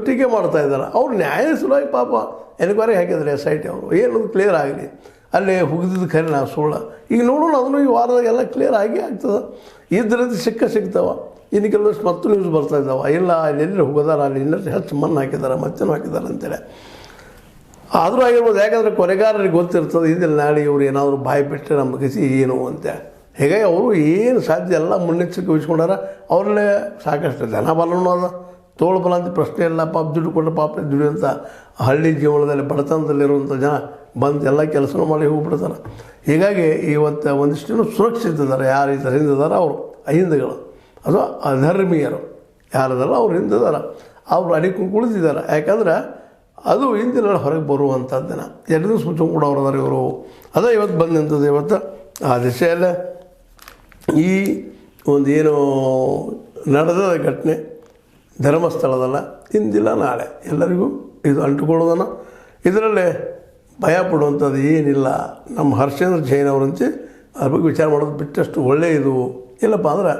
ಟೀಕೆ ಮಾಡ್ತಾ ಇದ್ದಾರೆ. ಅವ್ರು ನ್ಯಾಯ ಸಲುವಾಗಿ ಪಾಪ ಎನ್ಕ್ವೈರಿ ಹಾಕಿದ್ದಾರೆ SIT ಅವರು, ಏನದು ಕ್ಲಿಯರ್ ಆಗಲಿ, ಅಲ್ಲಿ ಹುಗಿದಿದ್ದು ಖರೆ ನಾವು ಸುಳ್ಳು. ಈಗ ನೋಡೋಣ, ಅದನ್ನು ಈ ವಾರದಾಗೆಲ್ಲ ಕ್ಲಿಯರ್ ಆಗಿ ಆಗ್ತದೆ. ಇದ್ರದ್ದು ಸಿಗ್ತಾವ. ಇನ್ನು ಕೆಲವಷ್ಟು ಮತ್ತು ನ್ಯೂಸ್ ಬರ್ತಾ ಇದ್ದಾವೆ, ಇಲ್ಲ ಅಲ್ಲಿ ಹೋಗೋದಾರ, ಅಲ್ಲಿ ಇನ್ನಷ್ಟು ಹೆಚ್ಚು ಮಣ್ಣು ಹಾಕಿದ್ದಾರೆ, ಮತ್ತೇನು ಹಾಕಿದ್ದಾರೆ ಅಂತೇಳಿ. ಆದರೂ ಆಗಿರ್ಬೋದು, ಯಾಕಂದರೆ ಕೊನೆಗಾರರಿಗೆ ಗೊತ್ತಿರ್ತದೆ ಇದಿಲ್ಲ ನಾಳೆ ಇವ್ರು ಏನಾದರೂ ಬಾಯಿ ಬಿಟ್ಟರೆ ನಮ್ಮ ಗತಿ ಏನು ಅಂತ. ಹೀಗಾಗಿ ಅವರು ಏನು ಸಾಧ್ಯ ಎಲ್ಲ ಮುನ್ನೆಚ್ಚರಿಕೆ ವಹಿಸ್ಕೊಂಡಾರ. ಅವರಲ್ಲೇ ಸಾಕಷ್ಟು ಜನ ಬಲನೂ ಅದ, ತೋಳು ಬಲ ಅಂತ ಪ್ರಶ್ನೆ ಇಲ್ಲ. ಪಾಪ ದುಡ್ಡು ಕೊಟ್ಟರೆ ಪಾಪ ದುಡಿಯುವಂಥ ಹಳ್ಳಿ ಜೀವನದಲ್ಲಿ ಬಡತನದಲ್ಲಿರುವಂಥ ಜನ ಬಂದು ಎಲ್ಲ ಕೆಲಸನೂ ಮಾಡಿ ಹೋಗ್ಬಿಡ್ತಾರೆ. ಹೀಗಾಗಿ ಇವತ್ತು ಒಂದಿಷ್ಟು ಸುರಕ್ಷಿತ ಇದ್ದಾರೆ. ಯಾರು ಈ ಥರ ಹಿಂದಿದ್ದಾರೆ ಅವರು ಹಿಂದೆಗಳು, ಅದು ಅಧರ್ಮೀಯರು ಯಾರದಾರ ಅವ್ರು ಹಿಂದಿದ್ದಾರೆ, ಅವರು ಅಡಿಕೊಂಡು ಕುಳಿತಿದ್ದಾರೆ. ಯಾಕಂದ್ರೆ ಅದು ಹಿಂದಿನ ಹೊರಗೆ ಬರುವಂಥದ್ದನ್ನ 2 ದಿವಸ ಮುಂಚೆ ಕೂಡ ಅವ್ರು ಅದಾರೆ ಇವರು. ಅದೇ ಇವತ್ತು ಬಂದು ನಿಂತದ್ದು. ಇವತ್ತು ಆ ದಿಶೆಯಲ್ಲೇ ಈ ಒಂದು ಏನು ನಡೆದ ಘಟನೆ ಧರ್ಮಸ್ಥಳದಲ್ಲ, ಇಂದಿಲ್ಲ ನಾಳೆ ಎಲ್ಲರಿಗೂ ಇದು ಅಂಟುಕೊಳ್ಳೋದನ್ನು, ಇದರಲ್ಲೇ ಭಯ ಪಡುವಂಥದ್ದು ಏನಿಲ್ಲ. ನಮ್ಮ ಹರ್ಷೇಂದ್ರ ಜೈನ್ ಅವರಂತೆ ಅದ್ರ ಬಗ್ಗೆ ವಿಚಾರ ಮಾಡೋದು ಬಿಟ್ಟಷ್ಟು ಒಳ್ಳೆಯದು. ಇಲ್ಲಪ್ಪ ಅಂದ್ರೆ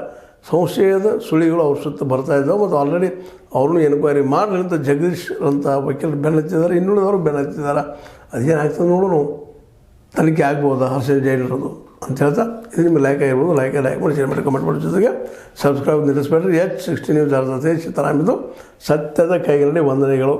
ಸಂಶಯದ ಸುಳಿಗಳು ಅವ್ರ ಸುತ್ತ ಬರ್ತಾಯಿದ್ದಾವೆ. ಮತ್ತು ಆಲ್ರೆಡಿ ಅವ್ರನ್ನೂ ಎನ್ಕ್ವೈರಿ ಮಾಡಲಿ ಅಂತ ಜಗದೀಶ್ ಅಂತ ವಕೀಲರು ಬೆನ್ನತ್ತಿದ್ದಾರೆ, ಇನ್ನುಳಿದವರು ಬೆನ್ನತ್ತಿದ್ದಾರೆ. ಅದೇನಾಗ್ತದೆ ನೋಡೋಣ, ತನಿಖೆ ಆಗ್ಬೋದಾ ಹರ್ಷೇಂದ್ರ ಜೈನ್ ಇರೋದು ಅಂತ ಹೇಳ್ತಾ, ಇದು ನಿಮಗೆ ಲೈಕ್ ಆಗಿರ್ಬೋದು. ಲೈಕ್ ಮಾಡಿ, ಶೇರ್ ಮಾಡಿ, ಕಮೆಂಟ್ ಮಾಡೋ ಜೊತೆಗೆ ಸಬ್ಸ್ಕ್ರೈಬ್ ನಿಲ್ಲಿಸಬೇಡ್ರಿ. H60 ನ್ಯೂಸ್ ಅರ್ಧ ಸಿದ್ದರಾಮಯ್ಯದು ಸತ್ಯದ ಕೈಗಳಲ್ಲಿ ವಂದನೆಗಳು.